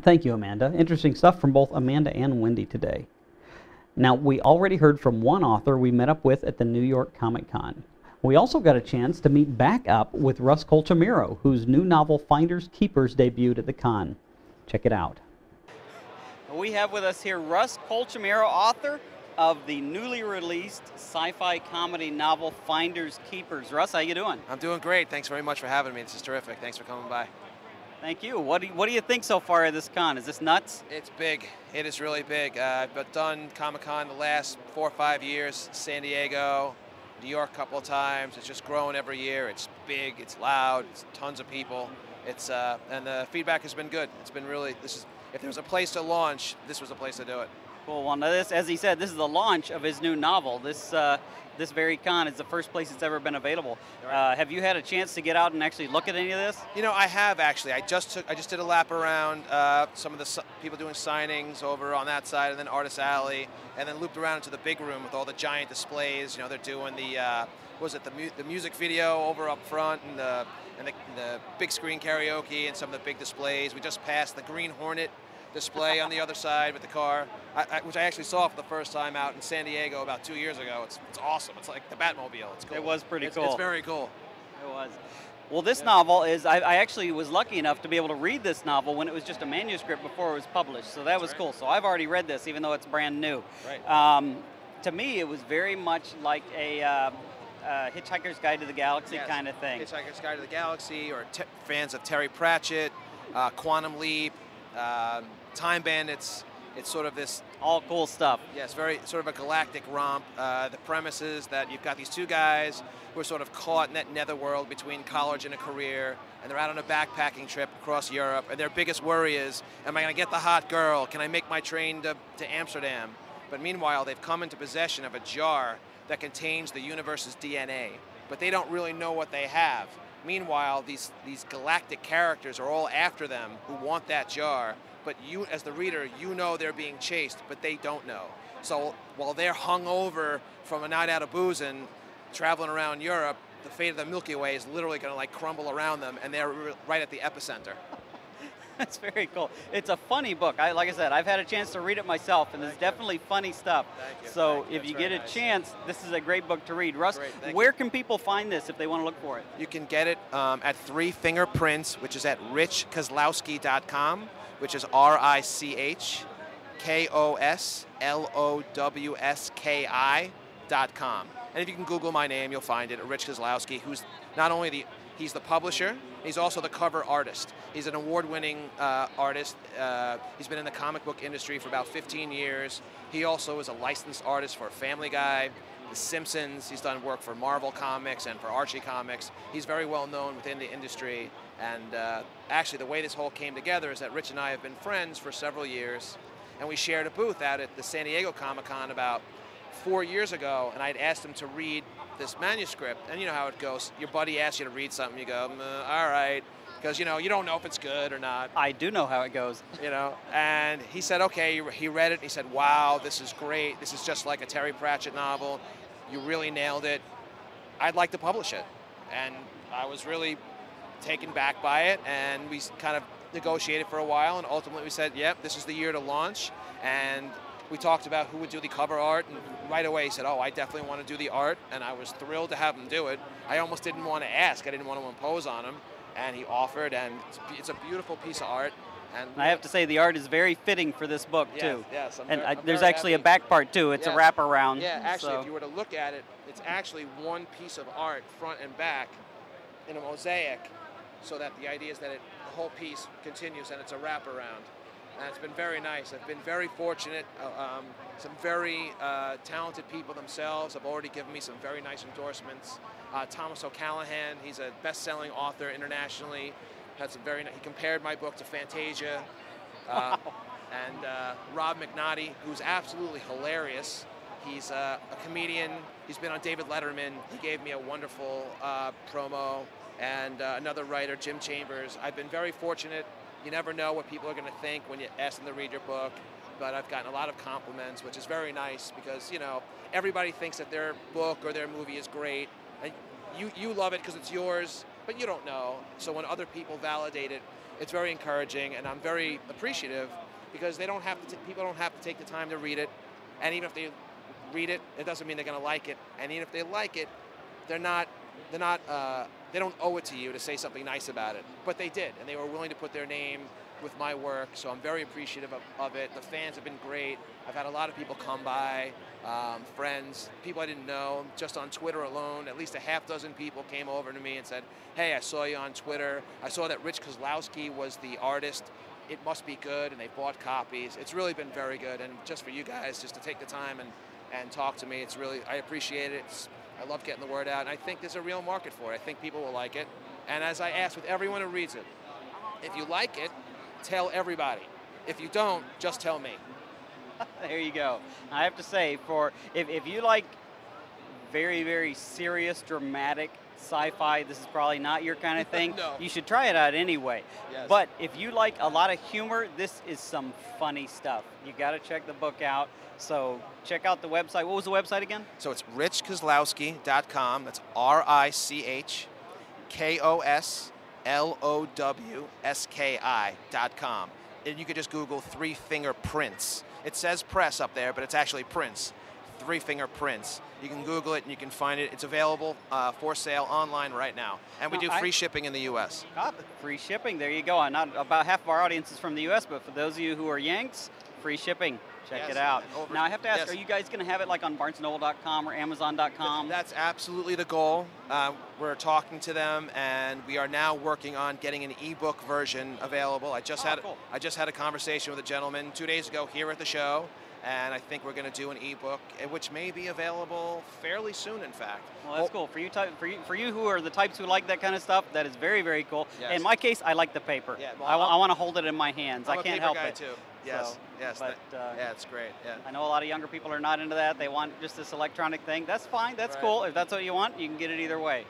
Thank you, Amanda. Interesting stuff from both Amanda and Wendy today. Now, we already heard from one author we met up with at the New York Comic Con. We also got a chance to meet back up with Russ Colchamiro, whose new novel Finders Keepers debuted at the con. Check it out. We have with us here Russ Colchamiro, author of the newly released sci-fi comedy novel Finders Keepers. Russ, how you doing? I'm doing great. Thanks very much for having me. This is terrific. Thanks for coming by. Thank you. What do you think so far of this con? Is this nuts? It's big. It is really big. I've done Comic-Con the last 4 or 5 years. San Diego, New York a couple of times. It's just growing every year. It's big. It's loud. It's tons of people. It's and the feedback has been good. It's been really. If there was a place to launch, this was a place to do it. Cool. Well, now this, as he said, this is the launch of his new novel. This very con is the first place it's ever been available. Right. Have you had a chance to get out and actually look at any of this? You know, I have actually. I just did a lap around some of the people doing signings over on that side, and then Artist Alley, and then looped around into the big room with all the giant displays. You know, they're doing the music video over up front, and the big screen karaoke, and some of the big displays. We just passed the Green Hornet display on the other side with the car, which I actually saw for the first time out in San Diego about 2 years ago. It's awesome. It's like the Batmobile. It's cool. It was pretty cool. It's very cool. It was. Well, this novel is, I actually was lucky enough to be able to read this novel when it was just a manuscript before it was published, so that was right. cool. So I've already read this, even though it's brand new. Right. To me, it was very much like a Hitchhiker's Guide to the Galaxy Yes. kind of thing. Hitchhiker's Guide to the Galaxy, or fans of Terry Pratchett, Quantum Leap, Time Bandits. It's sort of this, all cool stuff. yes, very sort of a galactic romp. The premise is that you've got these two guys who are sort of caught in that netherworld between college and a career, and they're out on a backpacking trip across Europe, and their biggest worry is, am I going to get the hot girl? Can I make my train to Amsterdam? But meanwhile, they've come into possession of a jar that contains the universe's DNA, but they don't really know what they have. Meanwhile, these galactic characters are all after them who want that jar, but you, as the reader, you know they're being chased, but they don't know. So while they're hung over from a night out of boozing, traveling around Europe, the fate of the Milky Way is literally going to like crumble around them, and they're right at the epicenter. That's very cool. It's a funny book. Like I said, I've had a chance to read it myself, and it's definitely funny stuff. Thank you. So Thank you. if That's you very get a nice. chance, this is a great book to read. Russ, Great. Thank where you. can people find this if they want to look for it? You can get it at Three Finger Prints, which is at richkozlowski.com, which is RichKoslowski.com. And if you can Google my name, you'll find it, Rich Kozlowski, who's not only he's the publisher, he's also the cover artist. He's an award-winning artist. He's been in the comic book industry for about 15 years. He also is a licensed artist for Family Guy, The Simpsons. He's done work for Marvel Comics and for Archie Comics. He's very well known within the industry. And actually, the way this whole came together is that Rich and I have been friends for several years, and we shared a booth out at the San Diego Comic-Con about 4 years ago, and I'd asked him to read this manuscript, and you know how it goes. Your buddy asks you to read something, you go, all right, because you know you don't know if it's good or not. I do know how it goes. You know, and he said, okay, he read it, and he said, wow, this is great. This is just like a Terry Pratchett novel. You really nailed it. I'd like to publish it. And I was really taken back by it, and we kind of negotiated for a while, and ultimately we said, yep, this is the year to launch. And we talked about who would do the cover art, and right away he said, oh, I definitely want to do the art, and I was thrilled to have him do it. I almost didn't want to ask. I didn't want to impose on him, and he offered, and it's a beautiful piece of art. And I have to say the art is very fitting for this book, too. Yes, And I'm there's very actually a happy. back part, too. It's a Yes. wraparound. Yeah, actually, so. if you were to look at it, it's actually one piece of art, front and back, in a mosaic, so that the idea is that the whole piece continues and it's a wraparound. And it's been very nice. I've been very fortunate. Some very talented people themselves have already given me some very nice endorsements. Thomas O'Callaghan, he's a best-selling author internationally. Had some he compared my book to Fantasia. And Rob McNaughty, who's absolutely hilarious. He's a comedian. He's been on David Letterman. He gave me a wonderful promo. And another writer, Jim Chambers. I've been very fortunate. You never know what people are going to think when you ask them to read your book, but I've gotten a lot of compliments, which is very nice because, you know, everybody thinks that their book or their movie is great. And you love it because it's yours, but you don't know. So when other people validate it, it's very encouraging, and I'm very appreciative because they don't have to. People don't have to take the time to read it, and even if they read it, it doesn't mean they're going to like it. And even if they like it, they don't owe it to you to say something nice about it. But they did, and they were willing to put their name with my work, so I'm very appreciative of it. The fans have been great. I've had a lot of people come by, friends, people I didn't know. Just on Twitter alone, at least a half dozen people came over to me and said, hey, I saw you on Twitter. I saw that Rich Kozlowski was the artist. It must be good, and they bought copies. It's really been very good, and just for you guys, just to take the time and talk to me, it's really, I appreciate it. I love getting the word out, and I think there's a real market for it. I think people will like it. And as I ask with everyone who reads it, if you like it, tell everybody. If you don't, just tell me. There you go. I have to say, if you like very, very serious, dramatic sci-fi, this is probably not your kind of thing. No. You should try it out anyway. Yes. But if you like a lot of humor, this is some funny stuff. You got to check the book out. So check out the website. What was the website again? So it's richkozlowski.com. That's RichKoslowski.com. And you could just Google Three Finger Prince. It says press up there, but it's actually Prince. Three Finger Prince. You can Google it and you can find it. It's available for sale online right now. And we do free shipping in the U.S. Free shipping. There you go. Not about half of our audience is from the U.S., but for those of you who are Yanks, free shipping. Check it out. Now I have to ask, are you guys going to have it like on BarnesandNoble.com or Amazon.com? That's absolutely the goal. We're talking to them, and we are now working on getting an ebook version available. I just had a conversation with a gentleman 2 days ago here at the show, and I think we're going to do an ebook, which may be available fairly soon, in fact. Well, that's cool. For you who are the types who like that kind of stuff, that is very, very cool. Yes. In my case, I like the paper. Yeah, well, I want to hold it in my hands. I can't help it. Too. Yes, yes. But, yeah, it's great. Yeah. I know a lot of younger people are not into that. They want just this electronic thing. That's fine. That's cool. If that's what you want, you can get it either way.